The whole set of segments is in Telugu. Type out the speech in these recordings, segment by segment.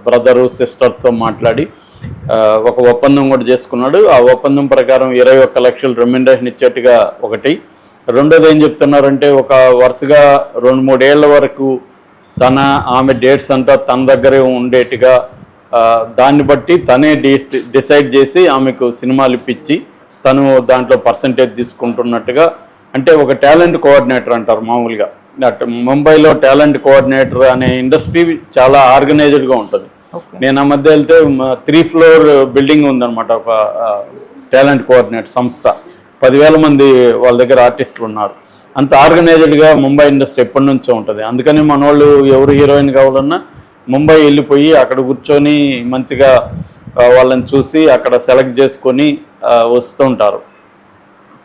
బ్రదరు సిస్టర్తో మాట్లాడి ఒక ఒప్పందం కూడా చేసుకున్నాడు. ఆ ఒప్పందం ప్రకారం 21 లక్షలు రెమ్యునరేషన్ ఇచ్చేట్టుగా ఒకటి. రెండోది ఏం చెప్తున్నారంటే ఒక వరుసగా 2-3 ఏళ్ల వరకు ఆమె డేట్స్ అంతా తన దగ్గరే ఉండేట్టుగా దాన్ని బట్టి తనే డిసైడ్ చేసి ఆమెకు సినిమాలు ఇప్పించి తను దాంట్లో పర్సంటేజ్ తీసుకుంటున్నట్టుగా. అంటే ఒక టాలెంట్ కోఆర్డినేటర్ అంటారు మామూలుగా. ముంబైలో టాలెంట్ కోఆర్డినేటర్ అనే ఇండస్ట్రీ చాలా ఆర్గనైజ్డ్గా ఉంటుంది. నేను ఆ మధ్య వెళ్తే 3 ఫ్లోర్ బిల్డింగ్ ఉందన్నమాట, ఒక టాలెంట్ కోఆర్డినేటర్ సంస్థ. 10,000 మంది వాళ్ళ దగ్గర ఆర్టిస్టులు ఉన్నారు. అంత ఆర్గనైజ్డ్గా ముంబై ఇండస్ట్రీ ఎప్పటి నుంచో ఉంటుంది. అందుకని మన వాళ్ళు ఎవరు హీరోయిన్ కావాలన్నా ముంబై వెళ్ళిపోయి అక్కడ కూర్చొని మంచిగా వాళ్ళని చూసి అక్కడ సెలెక్ట్ చేసుకొని వస్తూ ఉంటారు.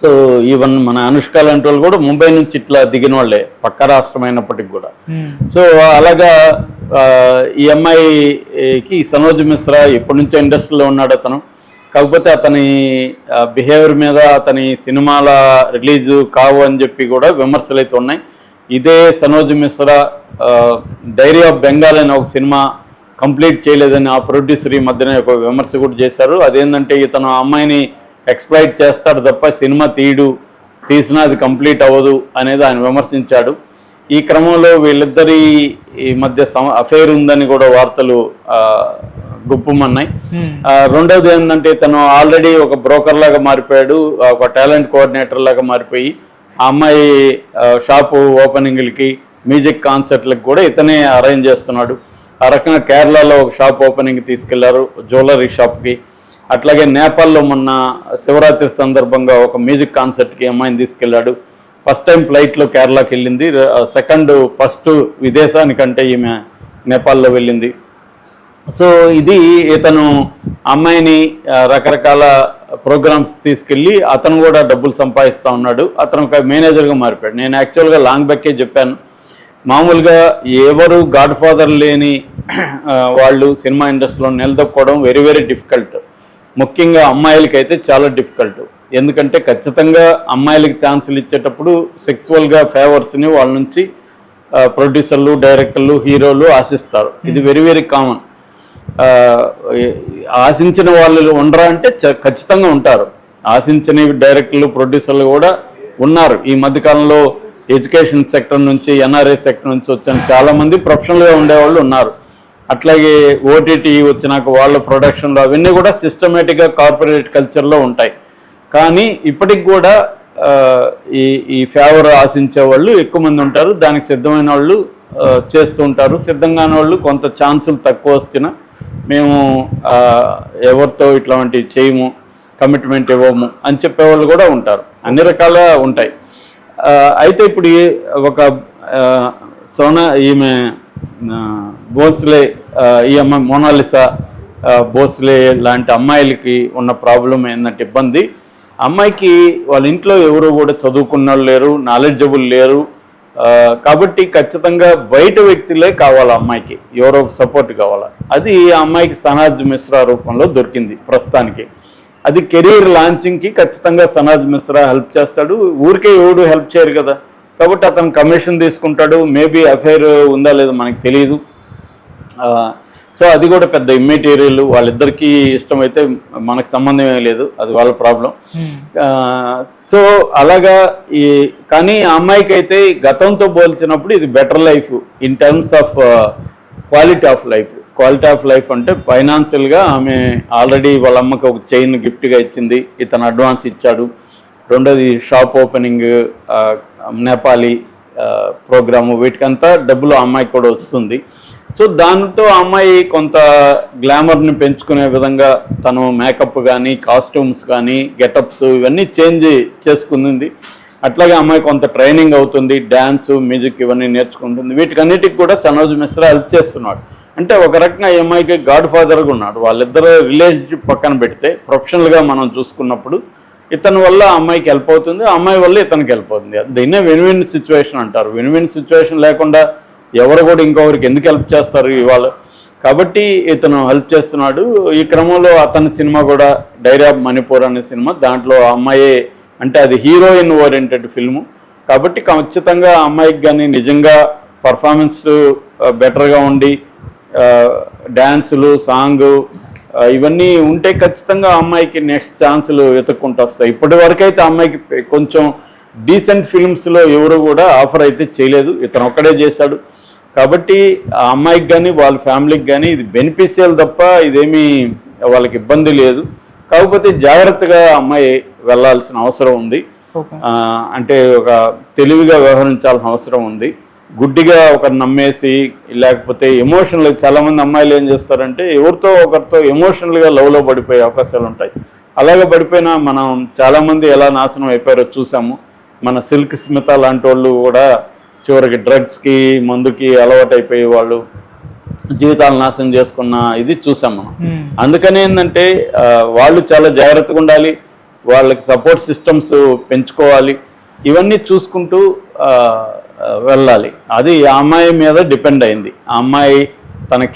సో ఈవెన్ మన అనుష్క లాంటి వాళ్ళు కూడా ముంబై నుంచి ఇట్లా దిగిన వాళ్ళే, పక్క రాష్ట్రం అయినప్పటికి కూడా. సో అలాగా ఈ అమ్మాయికి సనోజ్ మిశ్రా ఎప్పటి నుంచో ఇండస్ట్రీలో ఉన్నాడు అతను. కాకపోతే అతని బిహేవియర్ మీద అతని సినిమాల రిలీజ్ కావు అని చెప్పి కూడా విమర్శలు అయితే ఉన్నాయి. ఇదే సనోజ్ మిశ్రా డైరీ ఆఫ్ బెంగాల్ అనే ఒక సినిమా కంప్లీట్ చేయలేదని ఆ ప్రొడ్యూసర్ ఈ మధ్యన ఒక విమర్శ కూడా చేశారు. అదేంటంటే ఇతను ఆ అమ్మాయిని ఎక్స్ప్లాయిట్ చేస్తాడు తప్ప సినిమా తీసినా అది కంప్లీట్ అవ్వదు అనేది ఆయన విమర్శించాడు. ఈ క్రమంలో వీళ్ళిద్దరి మధ్య అఫైర్ ఉందని కూడా వార్తలు గుప్పమన్నాయి. రెండవది ఏంటంటే తను ఆల్రెడీ ఒక బ్రోకర్ లాగా మారిపోయాడు, ఒక టాలెంట్ కోఆర్డినేటర్ లాగా మారిపోయి ఆ అమ్మాయి షాపు ఓపెనింగ్లకి మ్యూజిక్ కాన్సర్ట్లకు కూడా ఇతనే అరేంజ్ చేస్తున్నాడు. ఆ రకంగా కేరళలో ఒక షాప్ ఓపెనింగ్ తీసుకెళ్లారు, జ్యువెలరీ షాప్కి. అట్లాగే నేపాల్లో మొన్న శివరాత్రి సందర్భంగా ఒక మ్యూజిక్ కాన్సర్ట్కి అమ్మాయిని తీసుకెళ్లాడు. ఫస్ట్ టైం ఫ్లైట్లో కేరళకి వెళ్ళింది, ఫస్ట్ విదేశానికంటే ఈమె నేపాల్లో వెళ్ళింది. సో ఇది ఇతను అమ్మాయిని రకరకాల ప్రోగ్రామ్స్ తీసుకెళ్ళి అతను కూడా డబ్బులు సంపాదిస్తూ ఉన్నాడు. అతను ఒక మేనేజర్గా మారిపోయాడు. నేను యాక్చువల్గా లాంగ్ బ్యాకే చెప్పాను, మామూలుగా ఎవరు గాడ్ ఫాదర్ లేని వాళ్ళు సినిమా ఇండస్ట్రీలో నిలదొక్కోవడం వెరీ వెరీ డిఫికల్ట్. ముఖ్యంగా అమ్మాయిలకైతే చాలా డిఫికల్ట్. ఎందుకంటే ఖచ్చితంగా అమ్మాయిలకి ఛాన్సులు ఇచ్చేటప్పుడు సెక్సువల్గా ఫేవర్స్ని వాళ్ళ నుంచి ప్రొడ్యూసర్లు, డైరెక్టర్లు, హీరోలు ఆశిస్తారు. ఇది వెరీ వెరీ కామన్. ఆశించిన వాళ్ళు ఉండరా అంటే ఖచ్చితంగా ఉంటారు. ఆశించిన డైరెక్టర్లు, ప్రొడ్యూసర్లు కూడా ఉన్నారు. ఈ మధ్యకాలంలో ఎడ్యుకేషన్ సెక్టర్ నుంచి, ఎన్ఆర్ఐ సెక్టర్ నుంచి వచ్చిన చాలామంది ప్రొఫెషనల్గా ఉండేవాళ్ళు ఉన్నారు. అట్లాగే ఓటీటీ వచ్చినాక వాళ్ళ ప్రొడక్షన్లో అవన్నీ కూడా సిస్టమేటిక్గా కార్పొరేట్ కల్చర్లో ఉంటాయి. కానీ ఇప్పటికి కూడా ఈ ఫేవర్ ఆశించే వాళ్ళు ఎక్కువ మంది ఉంటారు. దానికి సిద్ధమైన వాళ్ళు చేస్తూ ఉంటారు. సిద్ధంగానే వాళ్ళు కొంత ఛాన్సులు తక్కువ వస్తున్నా మేము ఎవరితో ఇట్లాంటివి చేయము, కమిట్మెంట్ ఇవ్వము అని చెప్పేవాళ్ళు కూడా ఉంటారు. అన్ని రకాల ఉంటాయి. అయితే ఇప్పుడు ఒక ఈమె భోస్లే, ఈ అమ్మాయి మోనాలిసా భోస్లే లాంటి అమ్మాయిలకి ఉన్న ప్రాబ్లం ఏంటంటే ఇబ్బంది, అమ్మాయికి వాళ్ళ ఇంట్లో ఎవరు కూడా చదువుకున్న వాళ్ళు లేరు, నాలెడ్జబుల్ లేరు. కాబట్టి ఖచ్చితంగా బయట వ్యక్తులే కావాలి అమ్మాయికి, ఎవరో ఒక సపోర్ట్ కావాలి. అది ఆ అమ్మాయికి సనాజ్ మిశ్రా రూపంలో దొరికింది ప్రస్తుతానికి. అది కెరీర్ లాంచింగ్కి ఖచ్చితంగా సనాజ్ మిశ్రా హెల్ప్ చేస్తాడు. ఊరికే ఎవడు హెల్ప్ చేయరు కదా. కాబట్టి అతను కమిషన్ తీసుకుంటాడు. మేబీ అఫైర్ ఉందా లేదో మనకు తెలియదు. సో అది కూడా పెద్ద ఇమ్మెటీరియల్. వాళ్ళిద్దరికీ ఇష్టమైతే మనకు సంబంధమే లేదు, అది వాళ్ళ ప్రాబ్లం. సో అలాగా కానీ ఆ అమ్మాయికి అయితే గతంతో పోల్చినప్పుడు ఇది better life in terms of quality of life. Quality of life అంటే ఫైనాన్షియల్గా ఆమె ఆల్రెడీ వాళ్ళ అమ్మకి ఒక చైన్ గిఫ్ట్గా ఇచ్చింది, ఇతను అడ్వాన్స్ ఇచ్చాడు. రెండోది షాప్ ఓపెనింగ్, నేపాలీ ప్రోగ్రాము, వీటికంతా డబ్బులు ఆ అమ్మాయికి కూడా వస్తుంది. సో దాంతో ఆ అమ్మాయి కొంత గ్లామర్ని పెంచుకునే విధంగా తను మేకప్ కానీ, కాస్ట్యూమ్స్ కానీ, గెటప్స్ ఇవన్నీ చేంజ్ చేసుకుంది. అట్లాగే అమ్మాయి కొంత ట్రైనింగ్ అవుతుంది, డ్యాన్స్, మ్యూజిక్ ఇవన్నీ నేర్చుకుంటుంది. వీటికన్నిటికి కూడా సనోజ్ మిశ్రా హెల్ప్ చేస్తున్నాడు. అంటే ఒక రకంగా ఈ అమ్మాయికి గాడ్ ఫాదర్గా ఉన్నాడు. వాళ్ళిద్దరు రిలేషన్షిప్ పక్కన పెడితే ప్రొఫెషనల్గా మనం చూసుకున్నప్పుడు ఇతని వల్ల అమ్మాయికి హెల్ప్ అవుతుంది, అమ్మాయి వల్ల ఇతనికి హెల్ప్ అవుతుంది. దీన్నే విన్ విన్ సిచ్యువేషన్ అంటారు. విన్ విన్ సిచ్యువేషన్ లేకుండా ఎవరు కూడా ఇంకొకరికి ఎందుకు హెల్ప్ చేస్తారు ఇవాళ. కాబట్టి ఇతను హెల్ప్ చేస్తున్నాడు. ఈ క్రమంలో అతని సినిమా కూడా డైరీ ఆఫ్ మణిపూర్ అనే సినిమా, దాంట్లో అమ్మాయి అంటే అది హీరోయిన్ ఓరియంటెడ్ ఫిల్ము. కాబట్టి ఖచ్చితంగా అమ్మాయికి కానీ నిజంగా పర్ఫార్మెన్స్ బెటర్గా ఉండి డ్యాన్సులు, సాంగు ఇవన్నీ ఉంటే ఖచ్చితంగా ఆ అమ్మాయికి నెక్స్ట్ ఛాన్సులు వెతుక్కుంటూ వస్తాయి. ఇప్పటి వరకు అయితే ఆ అమ్మాయికి కొంచెం డీసెంట్ ఫిల్మ్స్లో ఎవరు కూడా ఆఫర్ అయితే చేయలేదు, ఇతను ఒక్కడే చేశాడు. కాబట్టి ఆ అమ్మాయికి కానీ వాళ్ళ ఫ్యామిలీకి కానీ ఇది బెనిఫిషియల్ తప్ప ఇదేమీ వాళ్ళకి ఇబ్బంది లేదు. కాకపోతే జాగ్రత్తగా అమ్మాయి వెళ్ళాల్సిన అవసరం ఉంది. అంటే ఒక తెలివిగా వ్యవహరించాల్సిన అవసరం ఉంది. గుడ్డిగా ఒకరు నమ్మేసి లేకపోతే ఎమోషనల్, చాలామంది అమ్మాయిలు ఏం చేస్తారంటే ఎవరితో ఒకరితో ఎమోషనల్గా లవ్లో పడిపోయే అవకాశాలు ఉంటాయి. అలాగే పడిపోయినా మనం చాలామంది ఎలా నాశనం అయిపోయారో చూసాము. మన సిల్క్ స్మిత లాంటి వాళ్ళు కూడా చివరికి డ్రగ్స్కి, మందుకి అలవాటు అయిపోయి వాళ్ళు జీవితాలు నాశనం చేసుకున్న ఇది చూసాం మనం. అందుకని ఏంటంటే వాళ్ళు చాలా జాగ్రత్తగా ఉండాలి, వాళ్ళకి సపోర్ట్ సిస్టమ్స్ పెంచుకోవాలి, ఇవన్నీ చూసుకుంటూ వెళ్ళాలి. అది ఆ అమ్మాయి మీద డిపెండ్ అయింది. ఆ అమ్మాయి తనకి